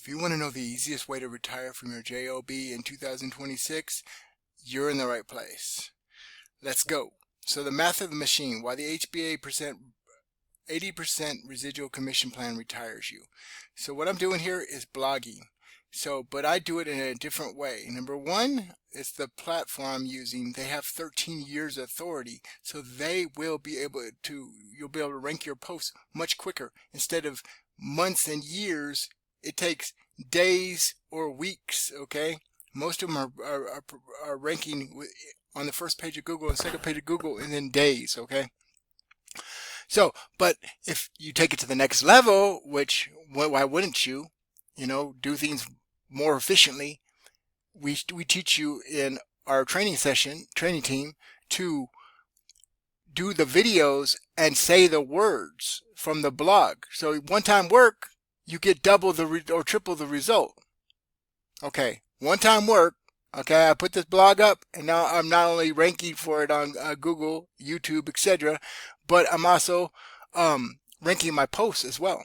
If you want to know the easiest way to retire from your JOB in 2026, you're in the right place. Let's go. So the math of the machine, why the HBA 80% residual commission plan retires you. So what I'm doing here is blogging. But I do it in a different way. Number one, it's the platform I'm using. They have 13 years authority, so they will be able to, you'll be able to rank your posts much quicker. Instead of months and years, it takes days or weeks, okay? Most of them are ranking on the first page of Google and second page of Google and then days, okay? So, but if you take it to the next level, which why wouldn't you, do things more efficiently? We teach you in our training team to do the videos and say the words from the blog. So one-time work, you get double or triple the result. Okay, one-time work. Okay, I put this blog up, and now I'm not only ranking for it on Google, YouTube, etc., but I'm also ranking my posts as well,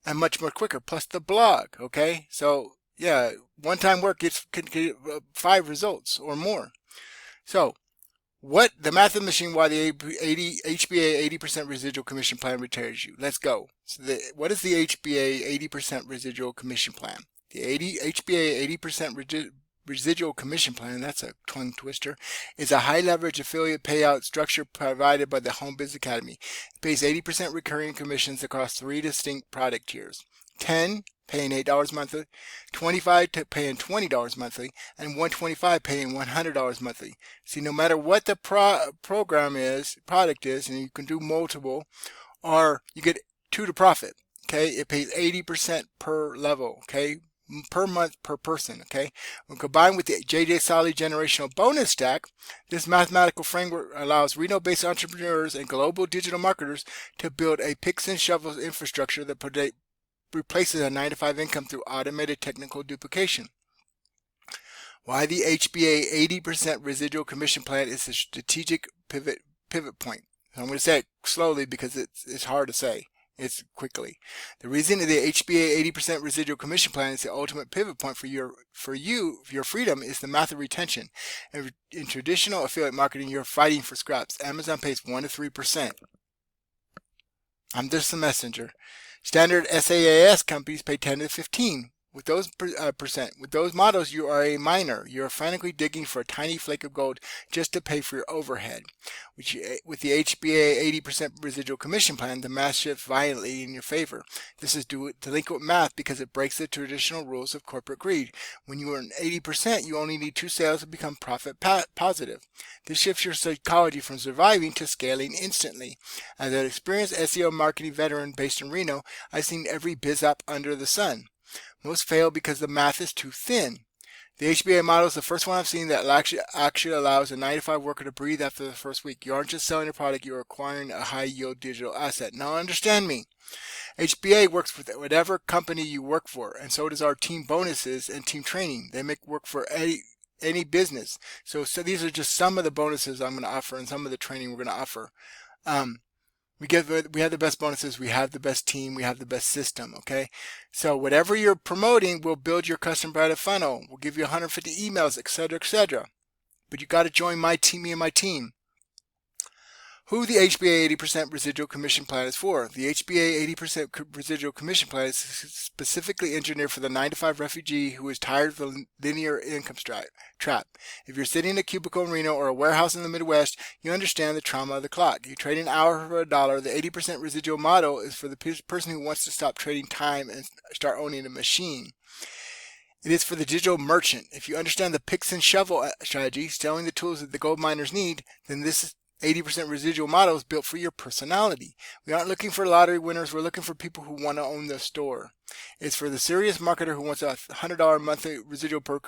and much more quicker. Plus the blog. Okay, so yeah, one-time work can get 5 results or more. So, what the math of the machine? Why the HBA 80% residual commission plan retires you? Let's go. So what is the HBA 80% residual commission plan? The HBA 80% residual commission plan, that's a tongue twister, is a high leverage affiliate payout structure provided by the Home Biz Academy. It pays 80% recurring commissions across 3 distinct product tiers: 10 paying $8 monthly, 25 paying $20 monthly, and 125 paying $100 monthly. See, no matter what the product is, and you can do multiple, or you get 2 to profit. Okay, it pays 80% per level. Okay, per month per person. Okay, when combined with the JJ Solly generational bonus stack, this mathematical framework allows Reno-based entrepreneurs and global digital marketers to build a picks and shovels infrastructure that replaces a 9-to-5 income through automated technical duplication. Why the HBA 80% residual commission plan is a strategic pivot point. So I'm going to say it slowly because it's hard to say. It's quickly. The reason the HBA 80% residual commission plan is the ultimate pivot point for your freedom is the math of retention. And in traditional affiliate marketing, you're fighting for scraps. Amazon pays 1 to 3%. I'm just the messenger. Standard SaaS companies pay 10 to 15. With those with those models, you are a miner. You are frantically digging for a tiny flake of gold just to pay for your overhead. With the HBA 80% residual commission plan, the math shifts violently in your favor. This is delinquent math because it breaks the traditional rules of corporate greed. When you earn 80%, you only need 2 sales to become profit positive. This shifts your psychology from surviving to scaling instantly. As an experienced SEO marketing veteran based in Reno, I've seen every biz app under the sun. Most fail because the math is too thin. The HBA model is the first one I've seen that actually allows a 9-to-5 worker to breathe after the first week. You aren't just selling a product, you're acquiring a high-yield digital asset. Now understand me. HBA works with whatever company you work for, and so does our team bonuses and team training. They make work for any business. So these are just some of the bonuses I'm going to offer and some of the training we're going to offer. We have the best bonuses, we have the best team, we have the best system, okay? So whatever you're promoting, we'll build your custom branded funnel. We'll give you 150 emails, etc., etc. But you got to join me and my team. Who the HBA 80% residual commission plan is for. The HBA 80% residual commission plan is specifically engineered for the 9-to-5 refugee who is tired of the linear income trap. If you're sitting in a cubicle in Reno or a warehouse in the Midwest, you understand the trauma of the clock. You trade an hour for $1. The 80% residual model is for the person who wants to stop trading time and start owning a machine. It is for the digital merchant. If you understand the picks and shovel strategy, selling the tools that the gold miners need, then this 80% residual model is built for your personality. We aren't looking for lottery winners. We're looking for people who want to own the store. It's for the serious marketer who wants a $100 monthly residual per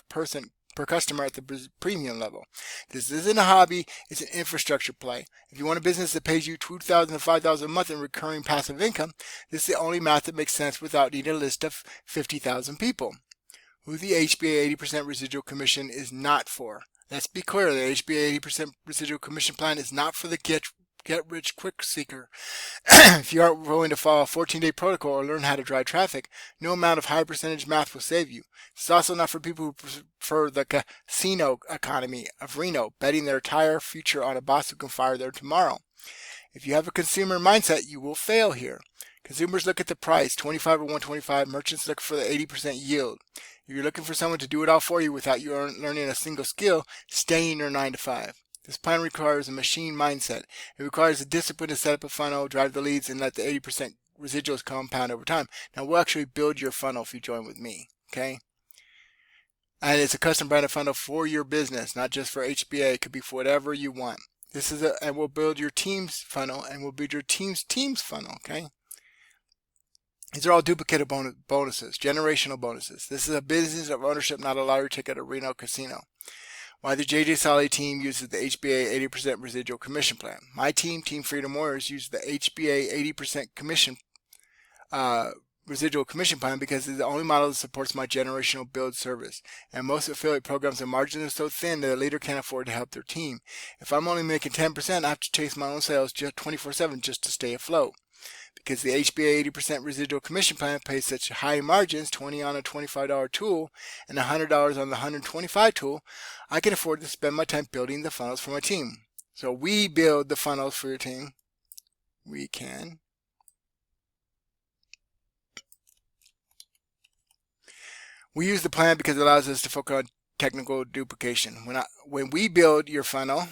customer at the premium level. This isn't a hobby. It's an infrastructure play. If you want a business that pays you $2,000 to $5,000 a month in recurring passive income, this is the only math that makes sense without needing a list of 50,000 people. Who the HBA 80% residual commission is not for. Let's be clear, the HBA 80% residual commission plan is not for the get-rich-quick seeker. If you aren't willing to follow a 14-day protocol or learn how to drive traffic, no amount of high percentage math will save you. It's also not for people who prefer the casino economy of Reno, betting their entire future on a boss who can fire them tomorrow. If you have a consumer mindset, you will fail here. Consumers look at the price, 25 or 125. Merchants look for the 80% yield. If you're looking for someone to do it all for you without you learning a single skill, stay in your 9 to 5. This plan requires a machine mindset. It requires the discipline to set up a funnel, drive the leads, and let the 80% residuals compound over time. Now, we'll actually build your funnel if you join with me, okay? And it's a custom branded funnel for your business, not just for HBA. It could be for whatever you want. And we'll build your team's funnel, and we'll build your team's funnel, okay? These are all duplicated bonuses, generational bonuses. This is a business of ownership, not a lottery ticket at Reno Casino. Why the JJ Solly team uses the HBA 80% residual commission plan. My team, Team Freedom Warriors, uses the HBA 80% commission residual commission plan because it's the only model that supports my generational build service. And most affiliate programs, the margins are so thin that a leader can't afford to help their team. If I'm only making 10%, I have to chase my own sales just 24/7 just to stay afloat. Because the HBA 80% residual commission plan pays such high margins, $20 on a $25 tool and $100 on the $125 tool, I can afford to spend my time building the funnels for my team. So we build the funnels for your team. We can. We use the plan because it allows us to focus on technical duplication. When we build your funnel,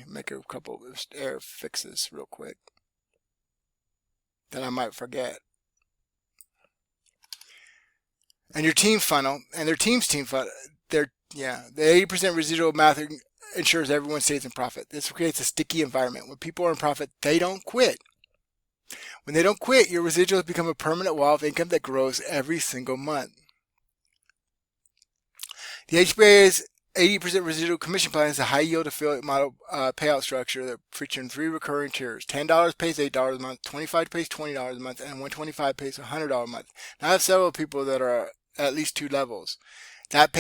make a couple of error fixes real quick that I might forget. And your team funnel and their team's team funnel, the 80% residual math ensures everyone stays in profit. This creates a sticky environment. When people are in profit, they don't quit. When they don't quit, your residuals become a permanent wall of income that grows every single month. The HBA's 80% residual commission plan is a high-yield affiliate model payout structure that features 3 recurring tiers. $10 pays $8 a month, $25 pays $20 a month, and $125 pays $100 a month. Now, I have several people that are at least 2 levels. That's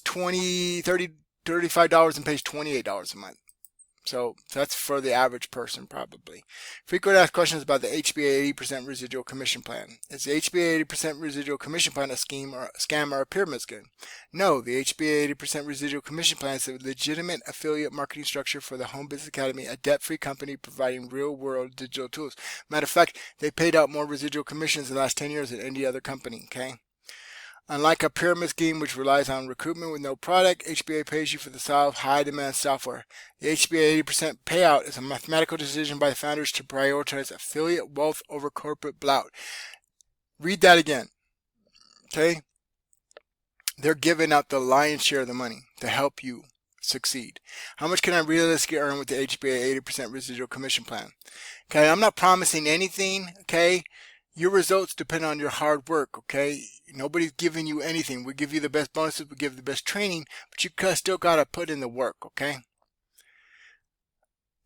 $20, $30, $35 and pays $28 a month. So that's for the average person probably. Frequent asked questions about the HBA 80% residual commission plan. Is the HBA 80% residual commission plan a scam or a pyramid scheme? No, the HBA 80% residual commission plan is a legitimate affiliate marketing structure for the Home Business Academy, a debt-free company providing real-world digital tools. Matter of fact, they paid out more residual commissions in the last 10 years than any other company, okay? Unlike a pyramid scheme which relies on recruitment with no product, HBA pays you for the sale of high-demand software. The HBA 80% payout is a mathematical decision by the founders to prioritize affiliate wealth over corporate bloat. Read that again, okay? They're giving out the lion's share of the money to help you succeed. How much can I realistically earn with the HBA 80% residual commission plan? Okay, I'm not promising anything, okay? Your results depend on your hard work, okay? Nobody's giving you anything. We give you the best bonuses, we give you the best training, but you still got to put in the work, okay?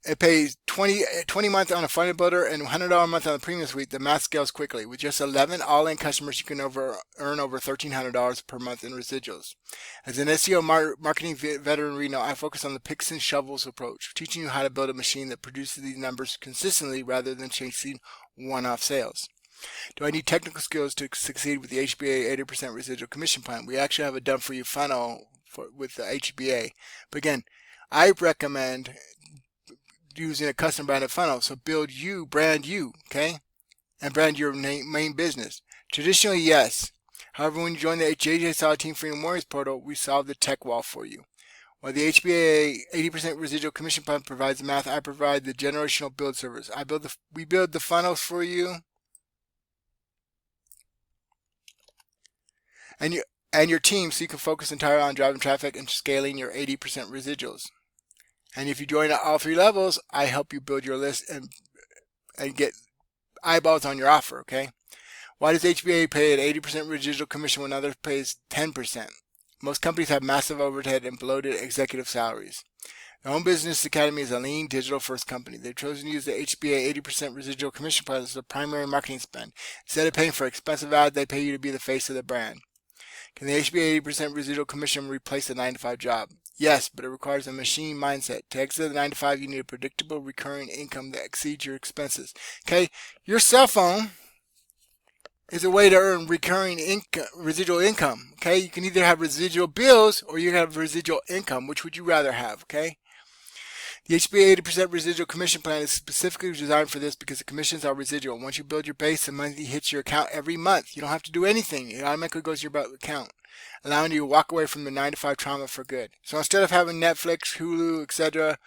It pays $20 months on a funnel builder and $100 a month on the premium suite. The math scales quickly. With just 11 all-in customers, you can earn over $1,300 per month in residuals. As an SEO marketing veteran Reno, I focus on the picks and shovels approach, teaching you how to build a machine that produces these numbers consistently rather than chasing one-off sales. Do I need technical skills to succeed with the HBA 80% residual commission plan? We actually have a done-for-you funnel with the HBA. But again, I recommend using a custom branded funnel. So brand you, okay? And brand your main business. Traditionally, yes. However, when you join the JJ Solly Team Freedom Warriors portal, we solve the tech wall for you. While the HBA 80% residual commission plan provides the math, I provide the generational build service. We build the funnels for you. And your team, so you can focus entirely on driving traffic and scaling your 80% residuals. And if you join at all 3 levels, I help you build your list and get eyeballs on your offer, okay? Why does HBA pay an 80% residual commission when others pays 10%? Most companies have massive overhead and bloated executive salaries. The Home Business Academy is a lean, digital-first company. They've chosen to use the HBA 80% residual commission plan as their primary marketing spend. Instead of paying for expensive ads, they pay you to be the face of the brand. Can the HBA 80% residual commission replace a 9-to-5 job? Yes, but it requires a machine mindset. To exit the 9 to 5, you need a predictable recurring income that exceeds your expenses. Okay, your cell phone is a way to earn recurring income, residual income. Okay, you can either have residual bills or you can have residual income. Which would you rather have? Okay, the HBA 80% residual commission plan is specifically designed for this because the commissions are residual. Once you build your base, the money hits your account every month. You don't have to do anything. It automatically goes to your account, allowing you to walk away from the 9 to 5 trauma for good. So instead of having Netflix, Hulu, etc.,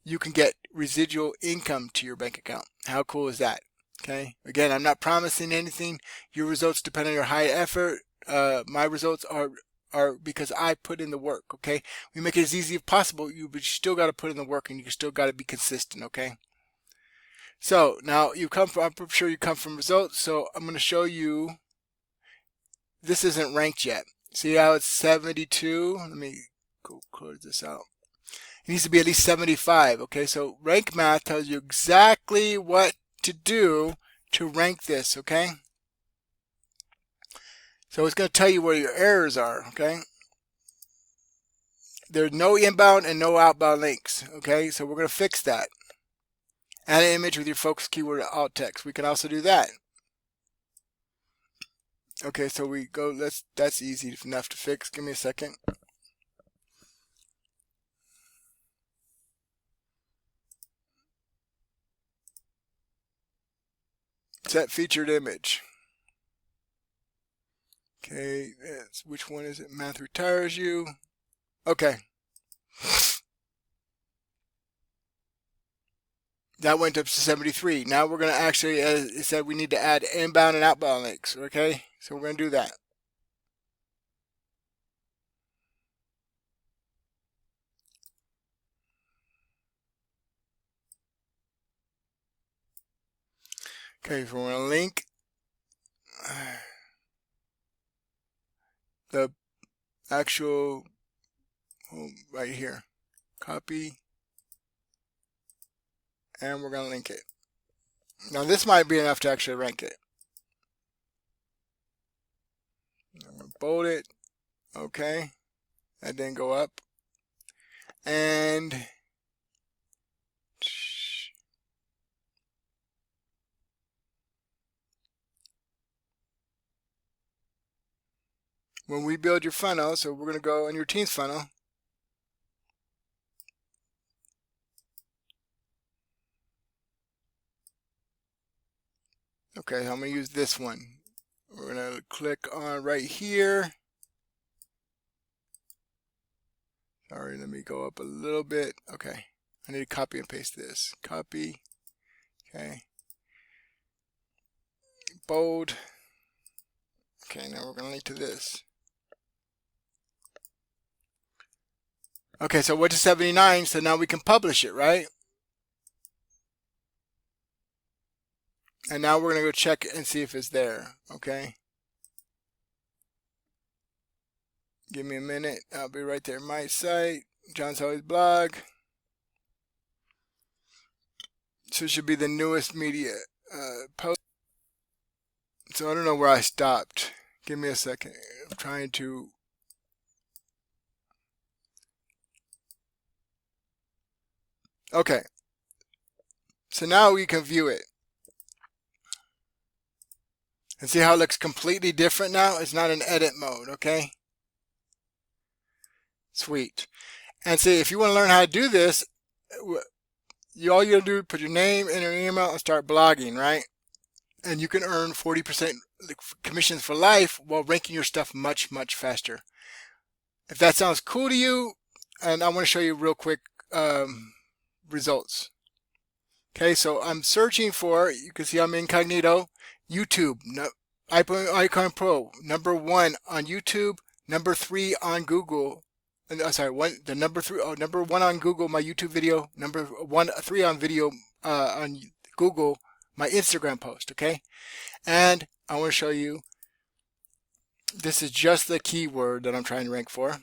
you can get residual income to your bank account. How cool is that? Okay. Again, I'm not promising anything. Your results depend on your high effort. My results are because I put in the work. Okay. We make it as easy as possible. But you still got to put in the work, and you still got to be consistent. Okay. So now you come from. I'm sure you come from results. So I'm going to show you. This isn't ranked yet. See how it's 72? Let me go close this out. It needs to be at least 75. Okay. So rank math tells you exactly what to do to rank this. Okay. So it's going to tell you where your errors are. Okay. There's no inbound and no outbound links. Okay. So we're going to fix that. Add an image with your focus keyword alt text. We can also do that. Okay. So we go, that's easy enough to fix. Give me a second. Set featured image. Okay, which one is it? Math retires you. Okay. That went up to 73. Now we're going to actually, as it said, we need to add inbound and outbound links. Okay, so we're going to do that. Okay, so we're going to link the actual right here. Copy. And we're going to link it. Now this might be enough to actually rank it. I'm going to bold it. Okay. That didn't go up. And when we build your funnel, so we're going to go in your team's funnel. Okay, I'm going to use this one. We're going to click on right here. Sorry, let me go up a little bit. Okay, I need to copy and paste this. Copy. Okay. Bold. Okay, now we're going to link to this. Okay, so went to 79, so now we can publish it, right? And now we're going to go check and see if it's there, okay? Give me a minute. I'll be right there. My site, John's Always blog. So it should be the newest media post. So I don't know where I stopped. Give me a second. I'm trying to... Okay. So now we can view it. And see how it looks completely different now? It's not in edit mode, okay? Sweet. And see, if you want to learn how to do this, all you gotta do is put your name and your email and start blogging, right? And you can earn 40% commissions for life while ranking your stuff much, much faster. If that sounds cool to you, and I want to show you real quick results. Okay, so I'm searching for, you can see I'm incognito, YouTube, Icon Pro, #1 on YouTube, #3 on Google. Sorry, number one on Google, my YouTube video, #3 on video on Google, my Instagram post, okay? And I want to show you, this is just the keyword that I'm trying to rank for.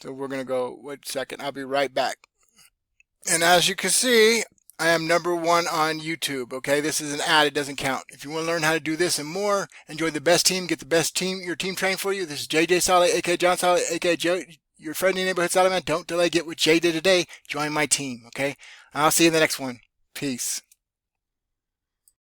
So we're going to go, wait a second, I'll be right back. And as you can see, I am #1 on YouTube. Okay, this is an ad, it doesn't count. If you want to learn how to do this and more and join the best team, get the best team, your team trained for you. This is JJ Solly, aka John Solly, aka Joe, your friendly neighborhood Solly man. Don't delay, get what Jay did today. Join my team. Okay, I'll see you in the next one. Peace.